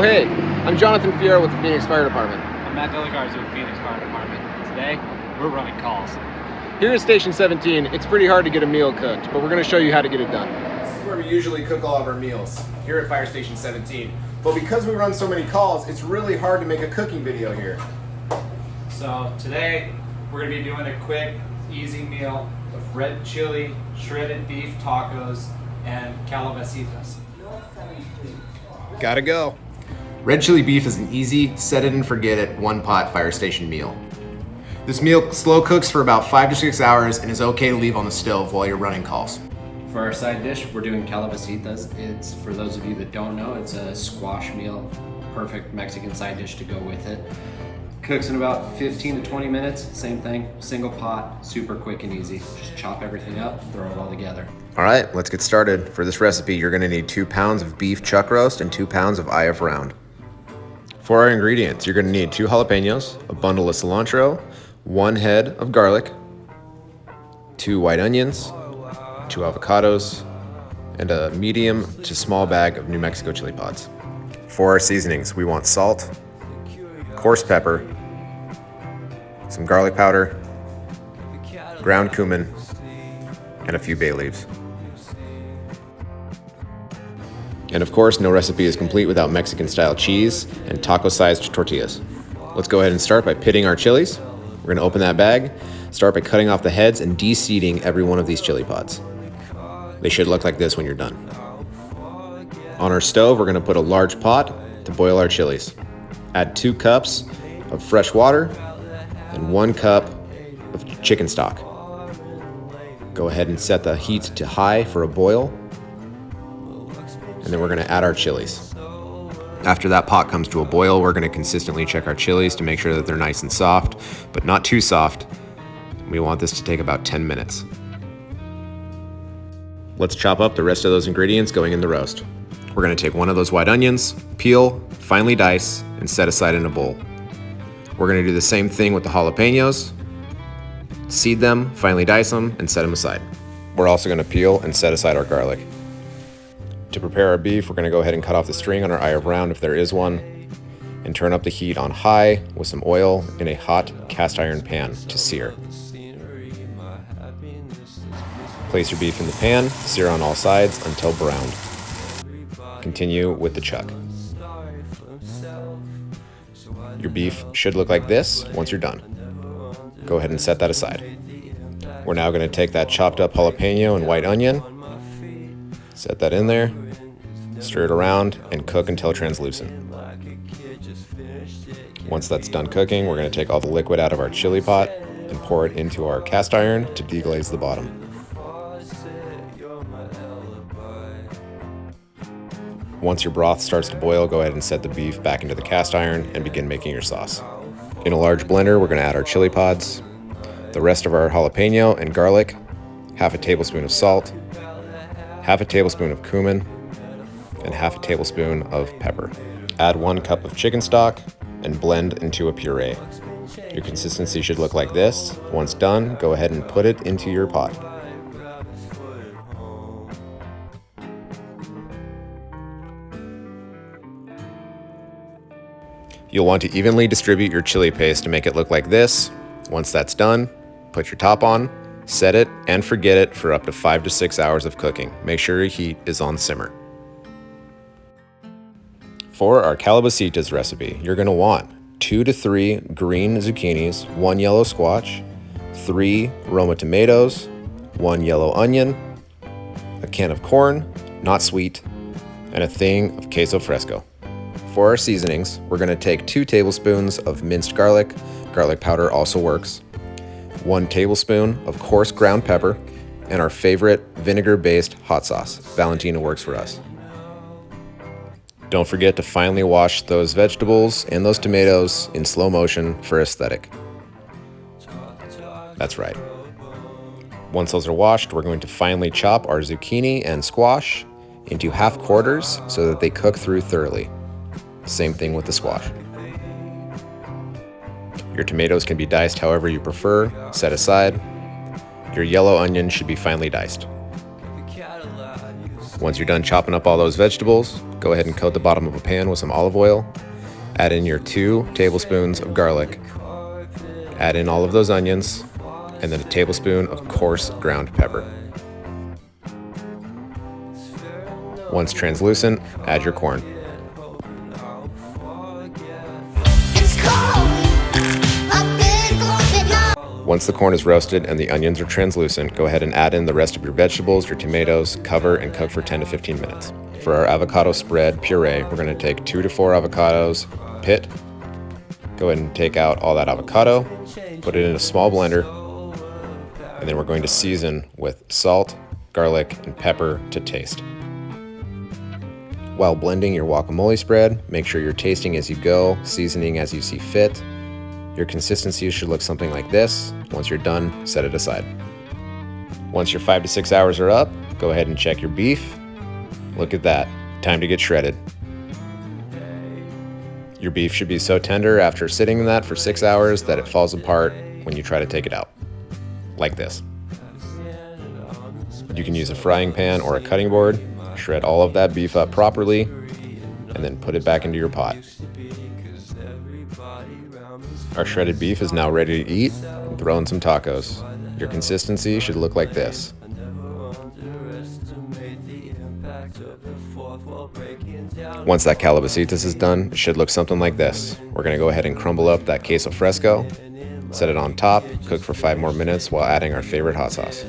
Oh hey, I'm Jonathan Fiero with the Phoenix Fire Department. I'm Matt Delagarza with Phoenix Fire Department. Today, we're running calls. Here at Station 17, it's pretty hard to get a meal cooked, but we're going to show you how to get it done. This is where we usually cook all of our meals, here at Fire Station 17. But because we run so many calls, it's really hard to make a cooking video here. So today, we're going to be doing a quick, easy meal of red chili, shredded beef tacos, and Calabasitas. Gotta go. Red chili beef is an easy, set it and forget it, one-pot fire station meal. This meal slow cooks for about 5 to 6 hours and is okay to leave on the stove while you're running calls. For our side dish, we're doing Calabasitas. It's, for those of you that don't know, it's a squash meal, perfect Mexican side dish to go with it. Cooks in about 15 to 20 minutes, same thing, single pot, super quick and easy. Just chop everything up, throw it all together. All right, let's get started. For this recipe, you're gonna need 2 pounds of beef chuck roast and 2 pounds of IF round. For our ingredients, you're gonna need 2 jalapenos, a bundle of cilantro, 1 head of garlic, 2 white onions, 2 avocados, and a medium to small bag of New Mexico chili pods. For our seasonings, we want salt, coarse pepper, some garlic powder, ground cumin, and a few bay leaves. And of course, no recipe is complete without Mexican-style cheese and taco-sized tortillas. Let's go ahead and start by pitting our chilies. We're gonna open that bag, start by cutting off the heads and de-seeding every one of these chili pods. They should look like this when you're done. On our stove, we're gonna put a large pot to boil our chilies. Add 2 cups of fresh water and 1 cup of chicken stock. Go ahead and set the heat to high for a boil. And then we're gonna add our chilies. After that pot comes to a boil, we're gonna consistently check our chilies to make sure that they're nice and soft, but not too soft. We want this to take about 10 minutes. Let's chop up the rest of those ingredients going in the roast. We're gonna take one of those white onions, peel, finely dice, and set aside in a bowl. We're gonna do the same thing with the jalapenos. Seed them, finely dice them, and set them aside. We're also gonna peel and set aside our garlic. To prepare our beef, we're gonna go ahead and cut off the string on our IF round if there is one, and turn up the heat on high with some oil in a hot cast iron pan to sear. Place your beef in the pan, sear on all sides until browned. Continue with the chuck. Your beef should look like this once you're done. Go ahead and set that aside. We're now gonna take that chopped up jalapeno and white onion, set that in there, stir it around, and cook until translucent. Once that's done cooking, we're gonna take all the liquid out of our chili pot and pour it into our cast iron to deglaze the bottom. Once your broth starts to boil, go ahead and set the beef back into the cast iron and begin making your sauce. In a large blender, we're gonna add our chili pods, the rest of our jalapeno and garlic, half a tablespoon of salt, half a tablespoon of cumin, and half a tablespoon of pepper. Add 1 cup of chicken stock and blend into a puree. Your consistency should look like this. Once done, go ahead and put it into your pot. You'll want to evenly distribute your chili paste to make it look like this. Once that's done, put your top on, set it, and forget it for up to 5 to 6 hours of cooking. Make sure your heat is on simmer. For our Calabasitas recipe, you're gonna want 2 to 3 green zucchinis, 1 yellow squash, 3 Roma tomatoes, 1 yellow onion, a can of corn, not sweet, and a thing of queso fresco. For our seasonings, we're gonna take 2 tablespoons of minced garlic. Garlic powder also works. 1 tablespoon of coarse ground pepper, and our favorite vinegar-based hot sauce. Valentina works for us. Don't forget to finely wash those vegetables and those tomatoes in slow motion for aesthetic. That's right. Once those are washed, we're going to finely chop our zucchini and squash into half quarters so that they cook through thoroughly. Same thing with the squash. Your tomatoes can be diced however you prefer, set aside. Your yellow onion should be finely diced. Once you're done chopping up all those vegetables, go ahead and coat the bottom of a pan with some olive oil. Add in your 2 tablespoons of garlic. Add in all of those onions, and then a tablespoon of coarse ground pepper. Once translucent, add your corn. Once the corn is roasted and the onions are translucent, go ahead and add in the rest of your vegetables, your tomatoes, cover, and cook for 10 to 15 minutes. For our avocado spread puree, we're going to take 2 to 4 avocados, pit. Go ahead and take out all that avocado, put it in a small blender, and then we're going to season with salt, garlic, and pepper to taste. While blending your guacamole spread, make sure you're tasting as you go, seasoning as you see fit. Your consistency should look something like this. Once you're done, set it aside. Once your 5 to 6 hours are up, go ahead and check your beef. Look at that, time to get shredded. Your beef should be so tender after sitting in that for 6 hours that it falls apart when you try to take it out, like this. You can use a frying pan or a cutting board, shred all of that beef up properly, and then put it back into your pot. Our shredded beef is now ready to eat, and throw in some tacos. Your consistency should look like this. Once that Calabasitas is done, it should look something like this. We're going to go ahead and crumble up that queso fresco, set it on top, cook for 5 more minutes while adding our favorite hot sauce.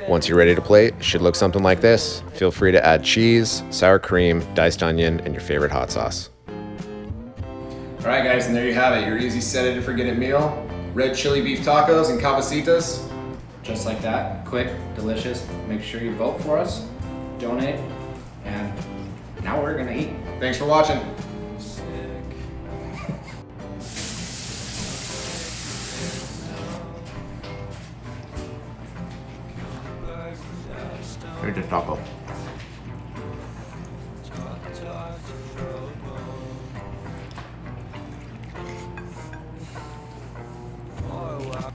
Once you're ready to plate, it should look something like this. Feel free to add cheese, sour cream, diced onion, and your favorite hot sauce. All right, guys, and there you have it. Your easy set it and forget it meal. Red chili beef tacos and Calabasitas. Just like that, quick, delicious. Make sure you vote for us, donate, and now we're gonna eat. Thanks for watching. Here's the taco.